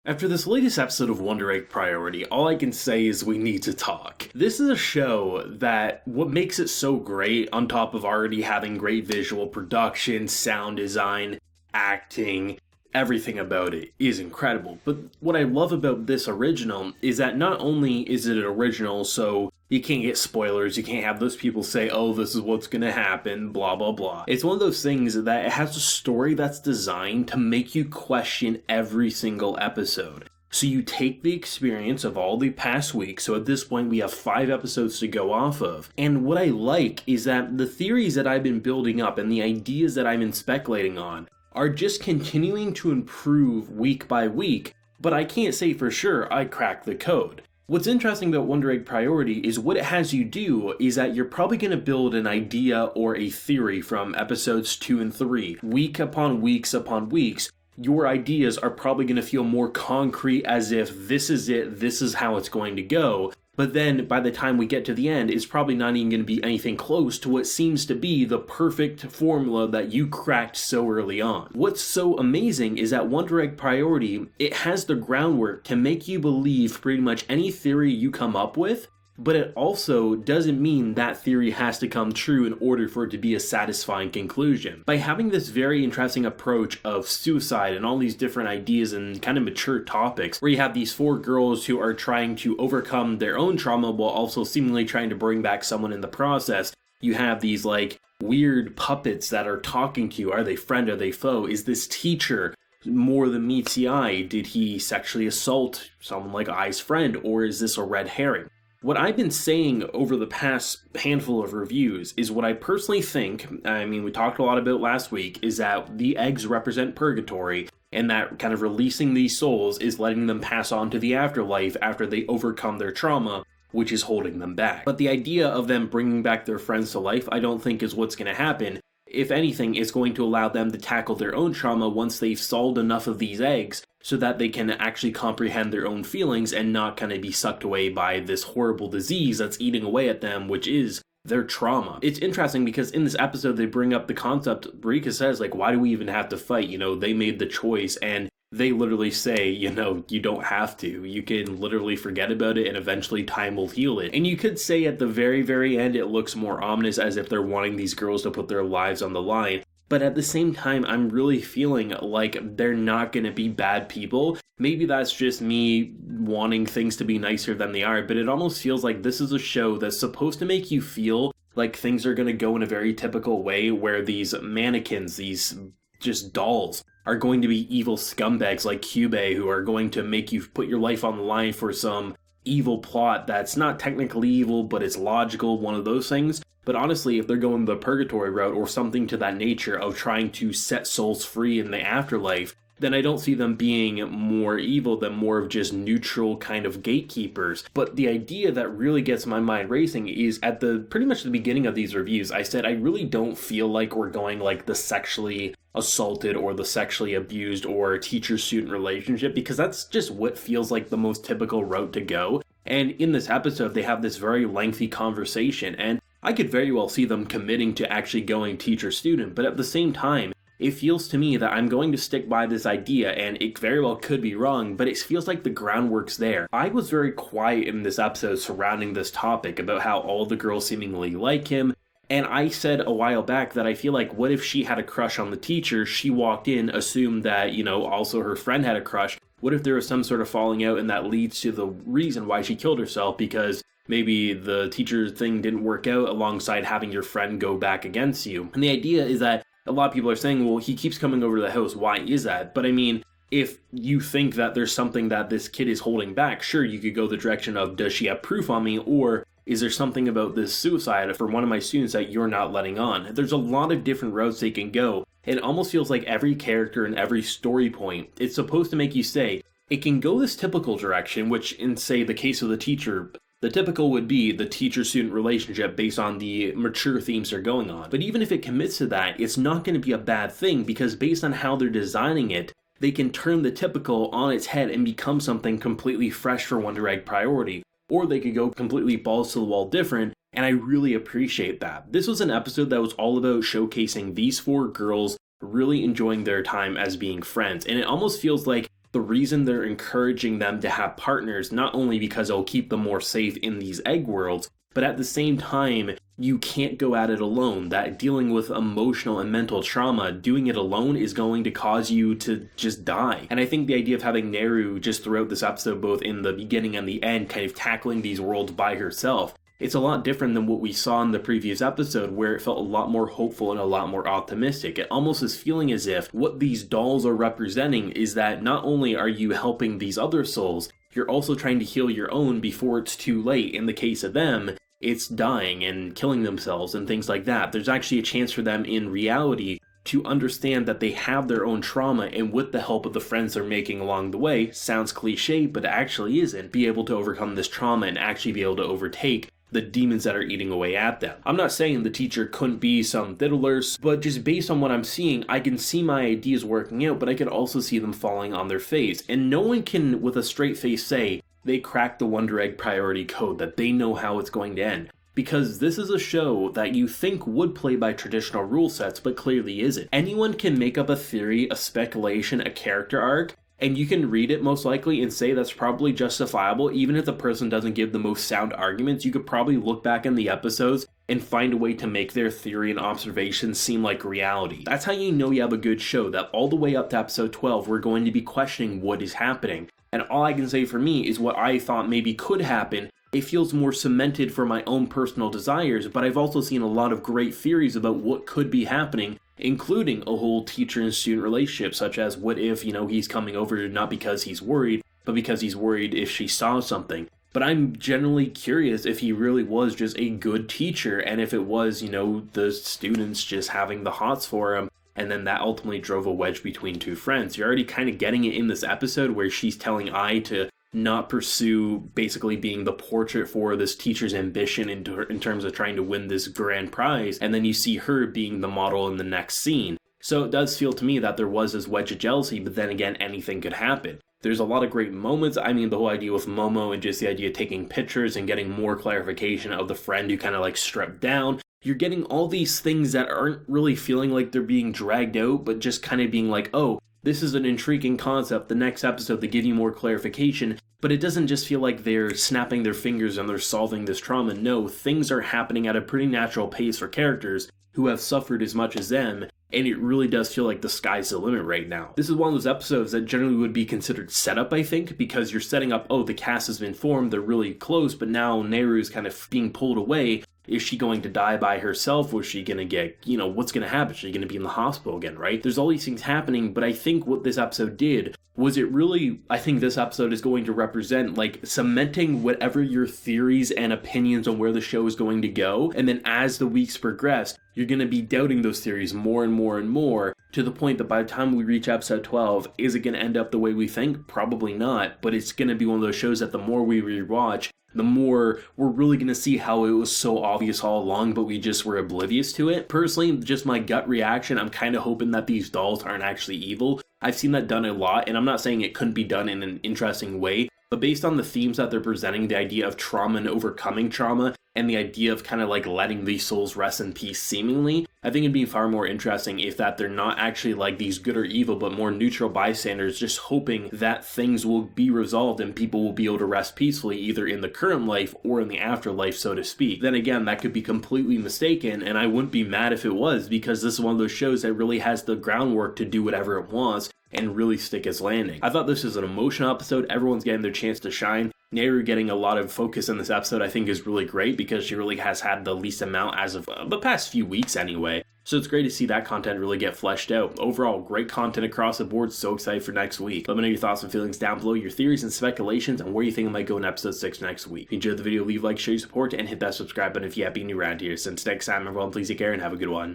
After this latest episode of Wonder Egg Priority, all I can say is we need to talk. This is a show that what makes it so great, on top of already having great visual production, sound design, acting, everything about it is incredible. But what I love about this original is that not only is it an original, so you can't get spoilers, you can't have those people say, oh, this is what's gonna happen, blah blah blah. It's one of those things that it has a story that's designed to make you question every single episode. So you take the experience of all the past weeks, so at this point we have 5 episodes to go off of, and what I like is that the theories that I've been building up and the ideas that I've been speculating on are just continuing to improve week by week, but I can't say for sure I cracked the code. What's interesting about Wonder Egg Priority is what it has you do is that you're probably going to build an idea or a theory from episodes 2 and 3. Week upon weeks upon weeks, your ideas are probably going to feel more concrete as if this is it, this is how it's going to go. But then by the time we get to the end, it's probably not even going to be anything close to what seems to be the perfect formula that you cracked so early on. What's so amazing is that Wonder Egg Priority, it has the groundwork to make you believe pretty much any theory you come up with, but it also doesn't mean that theory has to come true in order for it to be a satisfying conclusion. By having this very interesting approach of suicide and all these different ideas and kind of mature topics, where you have these 4 girls who are trying to overcome their own trauma while also seemingly trying to bring back someone in the process, you have these like weird puppets that are talking to you. Are they friend? Are they foe? Is this teacher more than meets the eye? Did he sexually assault someone like Ai's friend, or is this a red herring? What I've been saying over the past handful of reviews is what I personally think, we talked a lot about last week, is that the eggs represent purgatory, and that kind of releasing these souls is letting them pass on to the afterlife after they overcome their trauma, which is holding them back. But the idea of them bringing back their friends to life, I don't think is what's going to happen. If anything, it's going to allow them to tackle their own trauma once they've solved enough of these eggs so that they can actually comprehend their own feelings and not kind of be sucked away by this horrible disease that's eating away at them, which is their trauma. It's interesting because in this episode they bring up the concept, Rika says, like, why do we even have to fight? They made the choice, and they literally say, you don't have to. You can literally forget about it and eventually time will heal it. And you could say at the very, very end it looks more ominous as if they're wanting these girls to put their lives on the line. But at the same time, I'm really feeling like they're not going to be bad people. Maybe that's just me wanting things to be nicer than they are, but it almost feels like this is a show that's supposed to make you feel like things are going to go in a very typical way where these mannequins, these just dolls, are going to be evil scumbags like Hsieh who are going to make you put your life on the line for some evil plot that's not technically evil, but it's logical, one of those things. But honestly, if they're going the purgatory route or something to that nature of trying to set souls free in the afterlife, then I don't see them being more evil than more of just neutral kind of gatekeepers. But the idea that really gets my mind racing is at pretty much the beginning of these reviews, I said I really don't feel like we're going like the sexually assaulted or the sexually abused or teacher-student relationship, because that's just what feels like the most typical route to go. And in this episode, they have this very lengthy conversation, and I could very well see them committing to actually going teacher-student, but at the same time, it feels to me that I'm going to stick by this idea, and it very well could be wrong, but it feels like the groundwork's there. I was very quiet in this episode surrounding this topic about how all the girls seemingly like him, and I said a while back that I feel like what if she had a crush on the teacher, she walked in, assumed that, also her friend had a crush. What if there was some sort of falling out and that leads to the reason why she killed herself, because maybe the teacher thing didn't work out alongside having your friend go back against you. And the idea is that a lot of people are saying, well, he keeps coming over to the house, why is that? But if you think that there's something that this kid is holding back, sure, you could go the direction of, does she have proof on me, or is there something about this suicide for one of my students that you're not letting on? There's a lot of different routes they can go. It almost feels like every character and every story point, it's supposed to make you say, it can go this typical direction, which in, say, the case of the teacher, the typical would be the teacher-student relationship based on the mature themes they're going on. But even if it commits to that, it's not going to be a bad thing, because based on how they're designing it, they can turn the typical on its head and become something completely fresh for Wonder Egg Priority. Or they could go completely balls to the wall different, and I really appreciate that. This was an episode that was all about showcasing these 4 girls really enjoying their time as being friends, and it almost feels like the reason they're encouraging them to have partners, not only because it'll keep them more safe in these egg worlds, but at the same time, you can't go at it alone. That dealing with emotional and mental trauma, doing it alone is going to cause you to just die. And I think the idea of having Neru just throughout this episode, both in the beginning and the end, kind of tackling these worlds by herself, it's a lot different than what we saw in the previous episode, where it felt a lot more hopeful and a lot more optimistic. It almost is feeling as if what these dolls are representing is that not only are you helping these other souls, you're also trying to heal your own before it's too late. In the case of them, it's dying and killing themselves and things like that. There's actually a chance for them in reality to understand that they have their own trauma, and with the help of the friends they're making along the way, sounds cliche, but actually isn't, be able to overcome this trauma and actually be able to overtake the demons that are eating away at them. I'm not saying the teacher couldn't be some diddlers, but just based on what I'm seeing, I can see my ideas working out, but I can also see them falling on their face. And no one can, with a straight face, say they cracked the Wonder Egg priority code, that they know how it's going to end. Because this is a show that you think would play by traditional rule sets, but clearly isn't. Anyone can make up a theory, a speculation, a character arc, and you can read it most likely and say that's probably justifiable. Even if the person doesn't give the most sound arguments, you could probably look back in the episodes and find a way to make their theory and observations seem like reality. That's how you know you have a good show, that all the way up to episode 12, we're going to be questioning what is happening. And all I can say for me is what I thought maybe could happen. It feels more cemented for my own personal desires, but I've also seen a lot of great theories about what could be happening, including a whole teacher and student relationship, such as what if, he's coming over not because he's worried, but because he's worried if she saw something. But I'm generally curious if he really was just a good teacher, and if it was, the students just having the hots for him, and then that ultimately drove a wedge between two friends. You're already kind of getting it in this episode where she's telling Ai to not pursue basically being the portrait for this teacher's ambition in terms of trying to win this grand prize, and then you see her being the model in the next scene. So it does feel to me that there was this wedge of jealousy, but then again, anything could happen. There's a lot of great moments. I mean, the whole idea with Momo and just the idea of taking pictures and getting more clarification of the friend who kind of stripped down. You're getting all these things that aren't really feeling like they're being dragged out, but just kind of being like, oh, this is an intriguing concept. The next episode, they give you more clarification, but it doesn't just feel like they're snapping their fingers and they're solving this trauma. No, things are happening at a pretty natural pace for characters who have suffered as much as them, and it really does feel like the sky's the limit right now. This is one of those episodes that generally would be considered setup, I think, because you're setting up, oh, the cast has been formed, they're really close, but now Neru's kind of being pulled away. Is she going to die by herself? Was she going to get, what's going to happen? Is she going to be in the hospital again, right? There's all these things happening, but I think what this episode did was I think this episode is going to represent, cementing whatever your theories and opinions on where the show is going to go, and then as the weeks progress, you're going to be doubting those theories more and more and more, to the point that by the time we reach episode 12, is it going to end up the way we think? Probably not, but it's going to be one of those shows that the more we rewatch, the more we're really going to see how it was so obvious all along, but we just were oblivious to it. Personally, just my gut reaction, I'm kind of hoping that these dolls aren't actually evil. I've seen that done a lot, and I'm not saying it couldn't be done in an interesting way, but based on the themes that they're presenting, the idea of trauma and overcoming trauma, and the idea of kind of letting these souls rest in peace seemingly, I think it'd be far more interesting if that they're not actually these good or evil, but more neutral bystanders just hoping that things will be resolved and people will be able to rest peacefully either in the current life or in the afterlife, so to speak. Then again, that could be completely mistaken, and I wouldn't be mad if it was, because this is one of those shows that really has the groundwork to do whatever it wants and really stick its landing. I thought this was an emotional episode. Everyone's getting their chance to shine. Neru getting a lot of focus in this episode I think is really great, because she really has had the least amount as of the past few weeks anyway. So it's great to see that content really get fleshed out. Overall, great content across the board. So excited for next week. Let me know your thoughts and feelings down below, your theories and speculations, and where you think it might go in episode 6 next week. If you enjoyed the video, leave a like, share your support, and hit that subscribe button if you have been new around here. Since next time, everyone, please take care and have a good one.